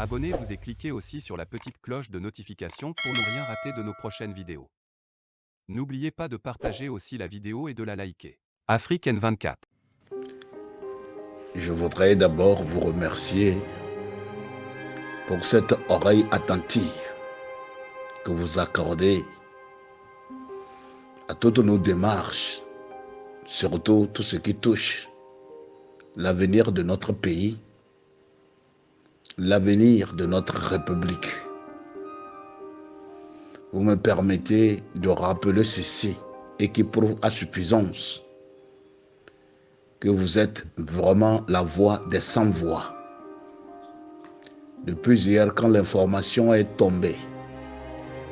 Abonnez-vous et cliquez aussi sur la petite cloche de notification pour ne rien rater de nos prochaines vidéos. N'oubliez pas de partager aussi la vidéo et de la liker. Afrique N24. Je voudrais d'abord vous remercier pour cette oreille attentive que vous accordez à toutes nos démarches, surtout tout ce qui touche l'avenir de notre pays, l'avenir de notre République. Vous me permettez de rappeler ceci et qui prouve à suffisance que vous êtes vraiment la voix des sans-voix. Depuis hier, quand l'information est tombée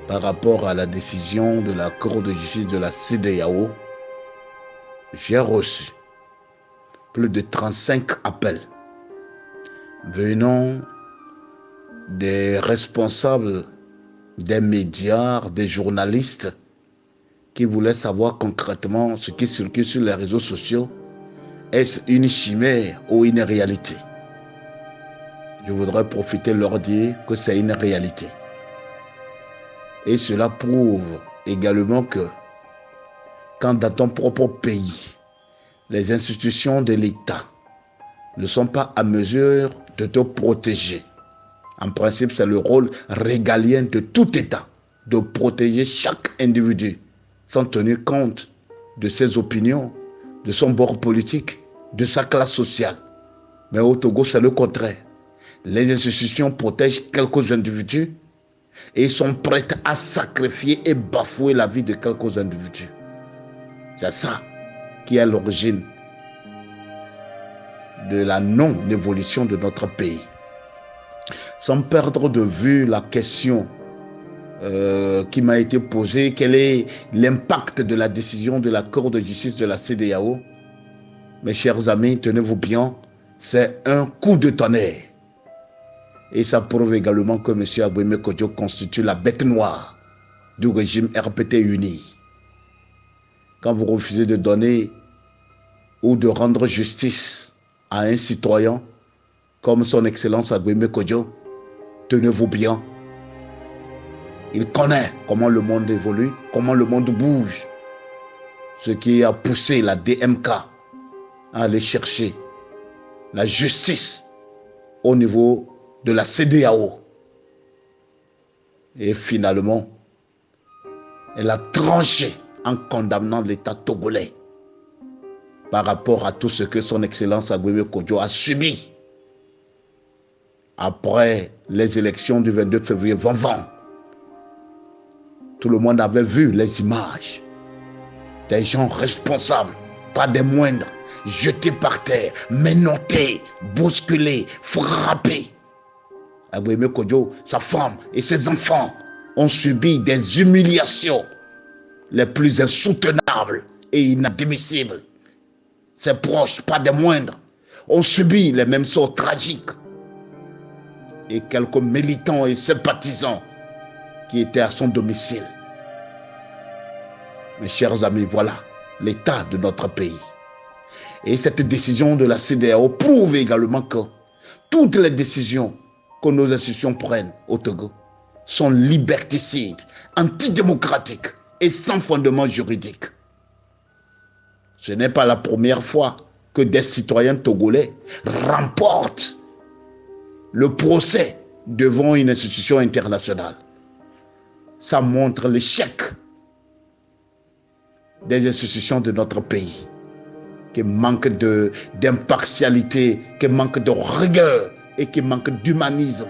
par rapport à la décision de la Cour de justice de la CEDEAO, j'ai reçu plus de 35 appels venant des responsables des médias, des journalistes qui voulaient savoir concrètement ce qui circule sur les réseaux sociaux. Est-ce une chimère ou une réalité? Je voudrais profiter de leur dire que c'est une réalité. Et cela prouve également que quand dans ton propre pays, les institutions de l'État ne sont pas à mesure de te protéger. En principe, c'est le rôle régalien de tout État de protéger chaque individu sans tenir compte de ses opinions, de son bord politique, de sa classe sociale. Mais au Togo, c'est le contraire. Les institutions protègent quelques individus et sont prêtes à sacrifier et bafouer la vie de quelques individus. C'est ça qui est à l'origine de la non-évolution de notre pays. Sans perdre de vue la question qui m'a été posée, quel est l'impact de la décision de la Cour de justice de la CEDEAO? Mes chers amis, tenez-vous bien, c'est un coup de tonnerre. Et ça prouve également que M. Agouémé Kodjo constitue la bête noire du régime RPT uni. Quand vous refusez de donner ou de rendre justice à un citoyen comme son Excellence Agouémé Kodjo, tenez-vous bien. Il connaît comment le monde évolue, comment le monde bouge. Ce qui a poussé la DMK à aller chercher la justice au niveau de la CEDEAO. Et finalement, elle a tranché en condamnant l'État togolais par rapport à tout ce que son Excellence Agouémé Kodjo a subi après les élections du 22 février 2020. Tout le monde avait vu les images des gens responsables, pas des moindres, jetés par terre, menottés, bousculés, frappés. Agouémé Kodjo, sa femme et ses enfants ont subi des humiliations les plus insoutenables et inadmissibles. Ses proches, pas des moindres, ont subi les mêmes sorts tragiques. Et quelques militants et sympathisants qui étaient à son domicile. Mes chers amis, voilà l'état de notre pays. Et cette décision de la CEDEAO prouve également que toutes les décisions que nos institutions prennent au Togo sont liberticides, antidémocratiques et sans fondement juridique. Ce n'est pas la première fois que des citoyens togolais remportent le procès devant une institution internationale. Ça montre l'échec des institutions de notre pays, qui manquent d'impartialité, qui manquent de rigueur et qui manquent d'humanisme.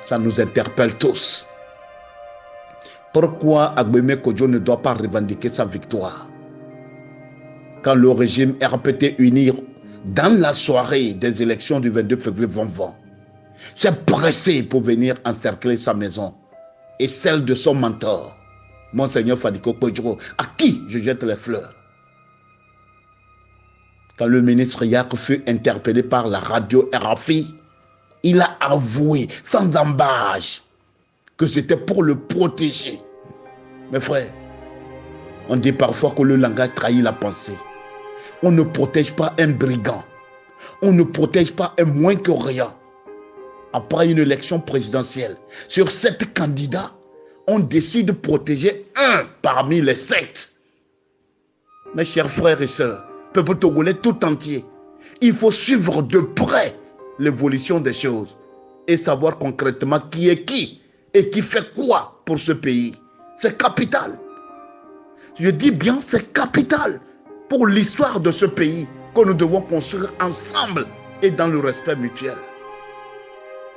Ça nous interpelle tous. Pourquoi Agouémé Kodjo ne doit pas revendiquer sa victoire? Quand le régime RPT uni, dans la soirée des élections du 22 février 2020, s'est pressé pour venir encercler sa maison et celle de son mentor, Monseigneur Fadiko Kodjo, à qui je jette les fleurs. Quand le ministre Yak fut interpellé par la radio RFI, il a avoué sans embâche que c'était pour le protéger. Mes frères, on dit parfois que le langage trahit la pensée. On ne protège pas un brigand. On ne protège pas un moins que rien. après une élection présidentielle, sur 7 candidats, on décide de protéger un parmi les 7. Mes chers frères et sœurs, peuple togolais tout entier, il faut suivre de près l'évolution des choses et savoir concrètement qui est qui et qui fait quoi pour ce pays. C'est capital. Je dis bien, c'est capital pour l'histoire de ce pays que nous devons construire ensemble et dans le respect mutuel.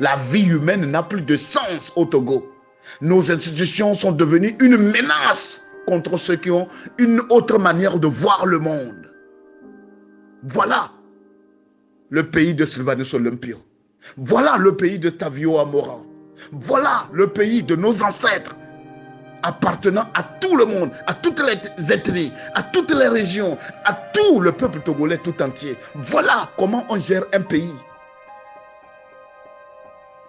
La vie humaine n'a plus de sens au Togo. Nos institutions sont devenues une menace contre ceux qui ont une autre manière de voir le monde. Voilà le pays de Sylvanus Olympio. Voilà le pays de Tavio Amoran. Voilà le pays de nos ancêtres, appartenant à tout le monde, à toutes les ethnies, à toutes les régions, à tout le peuple togolais tout entier. Voilà comment on gère un pays.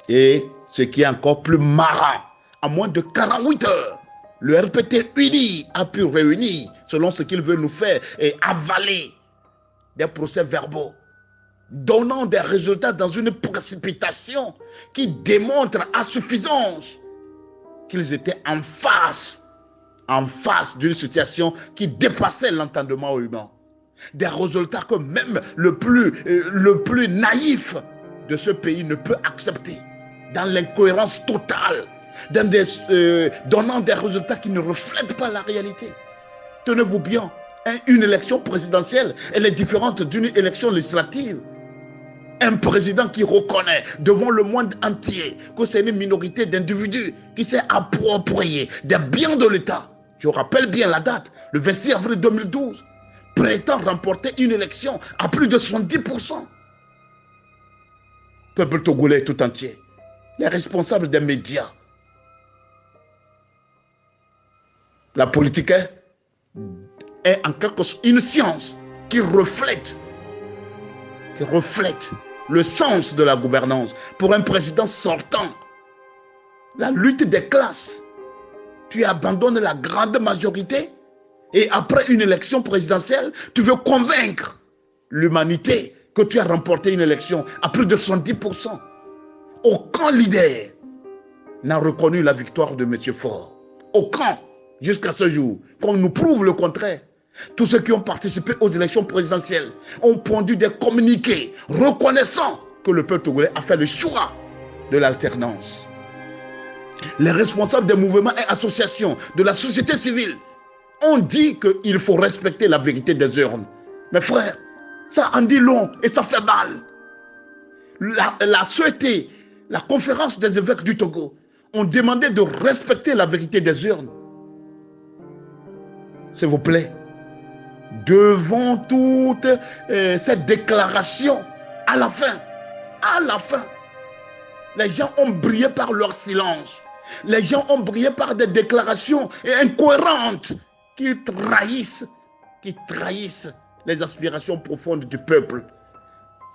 Et ce qui est encore plus marrant, à moins de 48 heures, le RPT uni a pu réunir, selon ce qu'il veut nous faire, et avaler des procès-verbaux, donnant des résultats dans une précipitation qui démontre à suffisance qu'ils étaient en face d'une situation qui dépassait l'entendement humain. Des résultats que même le plus naïf de ce pays ne peut accepter, dans l'incohérence totale, donnant des résultats qui ne reflètent pas la réalité. Tenez-vous bien, une élection présidentielle, elle est différente d'une élection législative. Un président qui reconnaît devant le monde entier que c'est une minorité d'individus qui s'est approprié des biens de l'État. Je rappelle bien la date, le 26 avril 2012, prétend remporter une élection à plus de 70%. Peuple togolais tout entier, les responsables des médias, la politique est en quelque sorte une science qui reflète le sens de la gouvernance. Pour un président sortant, la lutte des classes, tu abandonnes la grande majorité et après une élection présidentielle, tu veux convaincre l'humanité que tu as remporté une élection à plus de 70%. Aucun leader n'a reconnu la victoire de M. Faure. Aucun, jusqu'à ce jour, qu'on nous prouve le contraire. Tous ceux qui ont participé aux élections présidentielles ont pondu des communiqués reconnaissant que le peuple togolais a fait le choix de l'alternance. Les responsables des mouvements et associations de la société civile ont dit qu'il faut respecter la vérité des urnes. Mes frères, ça en dit long et ça fait mal. La CET, la conférence des évêques du Togo, ont demandé de respecter la vérité des urnes. S'il vous plaît, devant toute cette déclaration, à la fin, les gens ont brillé par leur silence. Les gens ont brillé par des déclarations incohérentes qui trahissent les aspirations profondes du peuple.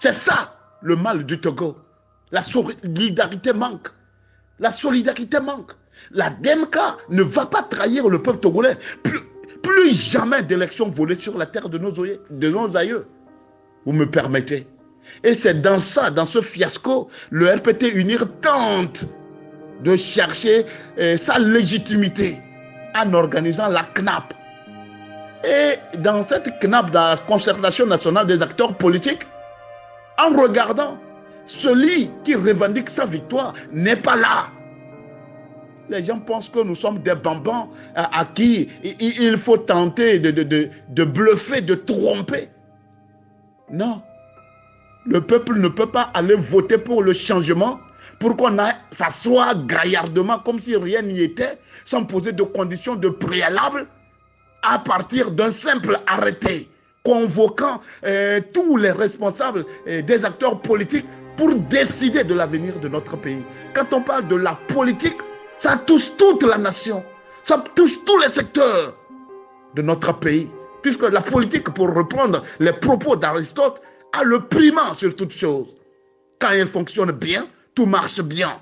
C'est ça le mal du Togo. La solidarité manque. La solidarité manque. La DMK ne va pas trahir le peuple togolais. Plus jamais d'élections volées sur la terre de nos aïeux. Vous me permettez. Et c'est dans ce fiasco, le RPT UNIR tente de chercher sa légitimité en organisant la CNAP. Et dans cette CNAP, dans la concertation nationale des acteurs politiques, en regardant, celui qui revendique sa victoire n'est pas là. Les gens pensent que nous sommes des bambans à qui il faut tenter de bluffer, de tromper. Non. Le peuple ne peut pas aller voter pour le changement, pour qu'on s'assoie gaillardement comme si rien n'y était, sans poser de conditions de préalable, à partir d'un simple arrêté, convoquant tous les responsables des acteurs politiques pour décider de l'avenir de notre pays. Quand on parle de la politique, ça touche toute la nation, ça touche tous les secteurs de notre pays, puisque la politique, pour reprendre les propos d'Aristote, a le primat sur toute chose. Quand elle fonctionne bien, tout marche bien.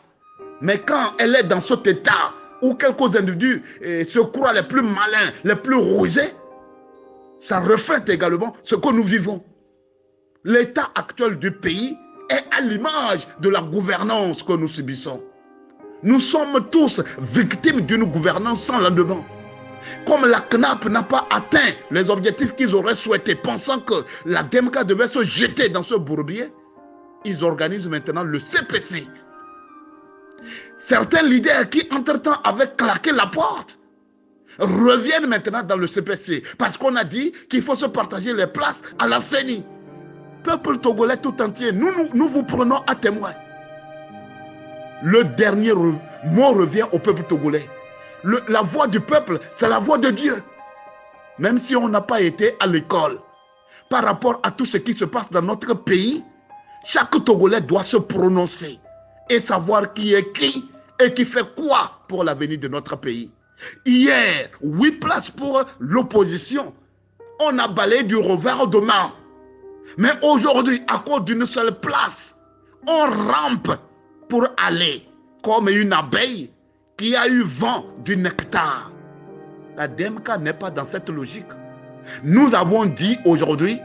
Mais quand elle est dans cet état où quelques individus se croient les plus malins, les plus rusés, ça reflète également ce que nous vivons. L'état actuel du pays est à l'image de la gouvernance que nous subissons. Nous sommes tous victimes d'une gouvernance sans lendemain. Comme la CNAP n'a pas atteint les objectifs qu'ils auraient souhaités, pensant que la DMK devait se jeter dans ce bourbier, ils organisent maintenant le CPC. Certains leaders qui, entre-temps, avaient claqué la porte, reviennent maintenant dans le CPC parce qu'on a dit qu'il faut se partager les places à la CENI. Peuple togolais tout entier, nous vous prenons à témoin. Le dernier mot revient au peuple togolais. La voix du peuple, c'est la voix de Dieu. Même si on n'a pas été à l'école, par rapport à tout ce qui se passe dans notre pays, chaque Togolais doit se prononcer et savoir qui est qui et qui fait quoi pour l'avenir de notre pays. Hier, 8 places pour l'opposition. On a balayé du revers de main. Mais aujourd'hui, à cause d'une seule place, on rampe pour aller comme une abeille qui a eu vent du nectar. La DMK n'est pas dans cette logique. Nous avons dit aujourd'hui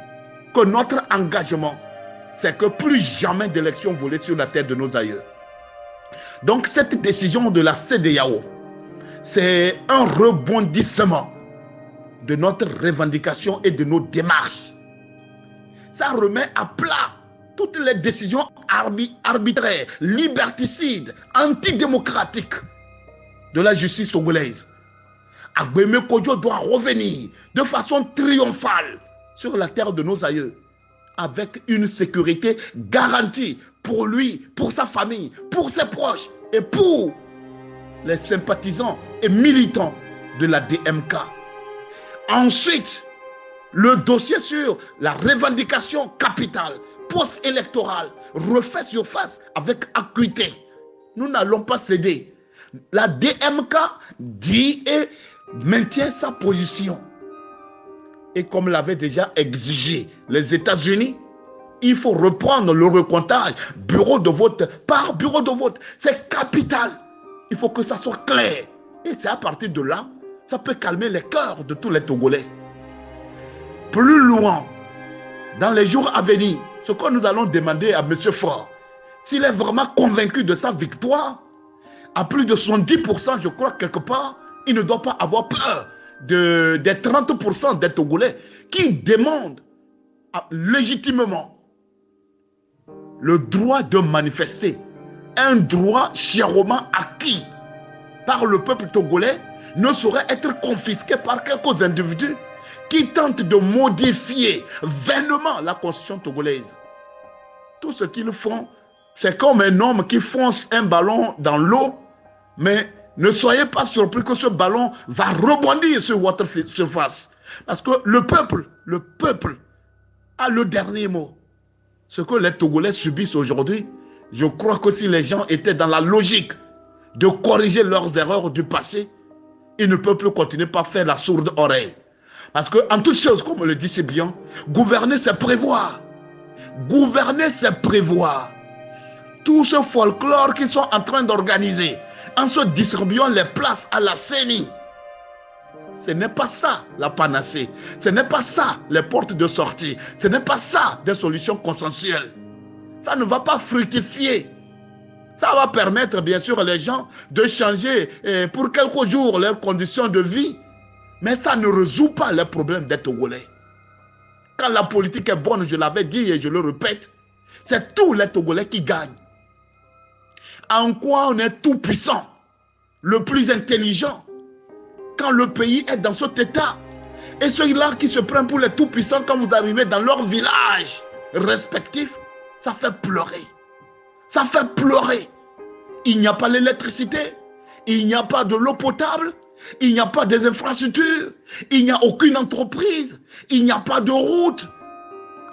que notre engagement, c'est que plus jamais d'élections volées sur la tête de nos aïeux. Donc cette décision de la CEDEAO, c'est un rebondissement de notre revendication et de nos démarches. Ça remet à plat toutes les décisions arbitraires, liberticides, antidémocratiques de la justice togolaise. Agbemé Kodjo doit revenir de façon triomphale sur la terre de nos aïeux, avec une sécurité garantie pour lui, pour sa famille, pour ses proches et pour les sympathisants et militants de la DMK. Ensuite, le dossier sur la revendication capitale, post-électorale, refait surface avec acuité. Nous n'allons pas céder. La DMK dit et maintient sa position. Et comme l'avaient déjà exigé les États-Unis, il faut reprendre le recomptage bureau de vote par bureau de vote. C'est capital. Il faut que ça soit clair. Et c'est à partir de là, ça peut calmer les cœurs de tous les Togolais. Plus loin, dans les jours à venir, ce que nous allons demander à M. Faure, s'il est vraiment convaincu de sa victoire, à plus de 70%, je crois quelque part, il ne doit pas avoir peur des 30% des Togolais qui demandent légitimement le droit de manifester, un droit chèrement acquis par le peuple togolais, ne saurait être confisqué par quelques individus qui tentent de modifier vainement la constitution togolaise. Tout ce qu'ils font, c'est comme un homme qui fonce un ballon dans l'eau, mais ne soyez pas surpris que ce ballon va rebondir sur votre surface. Parce que le peuple a le dernier mot. Ce que les Togolais subissent aujourd'hui, je crois que si les gens étaient dans la logique de corriger leurs erreurs du passé, ils ne peuvent plus continuer par faire la sourde oreille. Parce qu'en toute chose, comme on le dit si bien, gouverner c'est prévoir. Gouverner c'est prévoir. Tout ce folklore qu'ils sont en train d'organiser, en se distribuant les places à la CENI, ce n'est pas ça la panacée. Ce n'est pas ça les portes de sortie. Ce n'est pas ça des solutions consensuelles. Ça ne va pas fructifier. Ça va permettre bien sûr les gens de changer pour quelques jours leurs conditions de vie. Mais ça ne résout pas les problèmes des Togolais. Quand la politique est bonne, je l'avais dit et je le répète, c'est tous les Togolais qui gagnent. En quoi on est tout puissant, le plus intelligent, quand le pays est dans cet état. Et ceux-là qui se prennent pour les tout-puissants, quand vous arrivez dans leur village respectif, ça fait pleurer. Ça fait pleurer. Il n'y a pas l'électricité, il n'y a pas de l'eau potable, il n'y a pas des infrastructures, il n'y a aucune entreprise, il n'y a pas de route.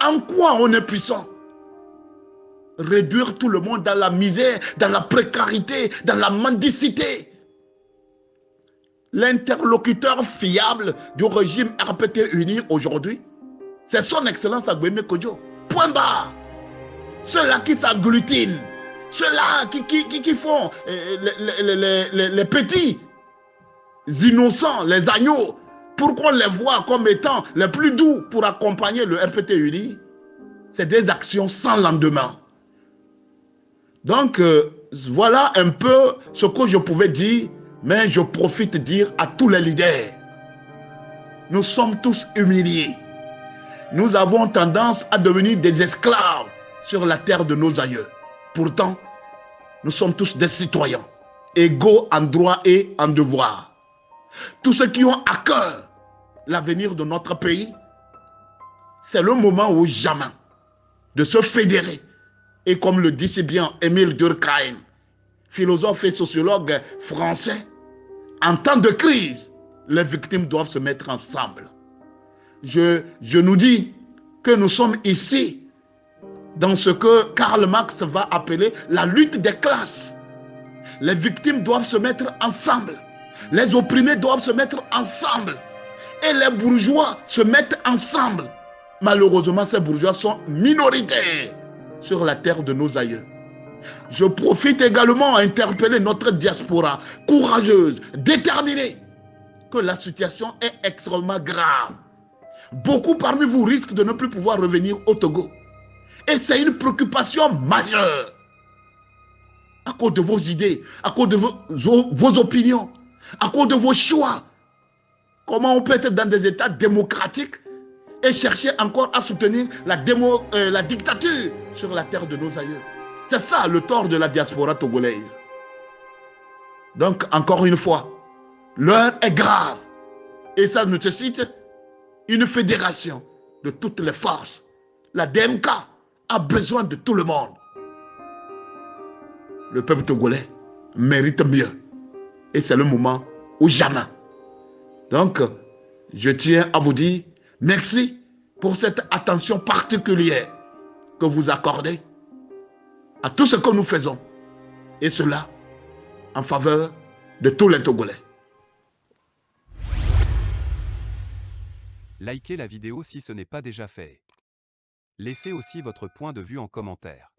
En quoi on est puissant? Réduire tout le monde dans la misère, dans la précarité, dans la mendicité. L'interlocuteur fiable du régime RPT uni aujourd'hui, c'est son excellence Agbemé Kodjo. Point barre. Ceux-là qui s'agglutinent, ceux-là qui font les petits innocents, les agneaux, pour qu'on les voit comme étant les plus doux pour accompagner le RPT uni, c'est des actions sans lendemain. Donc, voilà un peu ce que je pouvais dire, mais je profite de dire à tous les leaders, nous sommes tous humiliés. Nous avons tendance à devenir des esclaves sur la terre de nos aïeux. Pourtant, nous sommes tous des citoyens, égaux en droit et en devoir. Tous ceux qui ont à cœur l'avenir de notre pays, c'est le moment ou jamais de se fédérer. Et comme le dit si bien Émile Durkheim, philosophe et sociologue français, en temps de crise, les victimes doivent se mettre ensemble. Je nous dis que nous sommes ici dans ce que Karl Marx va appeler la lutte des classes. Les victimes doivent se mettre ensemble. Les opprimés doivent se mettre ensemble. Et les bourgeois se mettent ensemble. Malheureusement, ces bourgeois sont minoritaires sur la terre de nos aïeux. Je profite également à interpeller notre diaspora courageuse, déterminée, que la situation est extrêmement grave. Beaucoup parmi vous risquent de ne plus pouvoir revenir au Togo. Et c'est une préoccupation majeure. À cause de vos idées, à cause de vos opinions, à cause de vos choix. Comment on peut être dans des États démocratiques et chercher encore à soutenir la dictature sur la terre de nos aïeux? C'est ça le tort de la diaspora togolaise. Donc, encore une fois, l'heure est grave. Et ça nécessite une fédération de toutes les forces. La DMK a besoin de tout le monde. Le peuple togolais mérite mieux. Et c'est le moment ou jamais. Donc, je tiens à vous dire merci pour cette attention particulière que vous accordez à tout ce que nous faisons. Et cela en faveur de tous les Togolais. Likez la vidéo si ce n'est pas déjà fait. Laissez aussi votre point de vue en commentaire.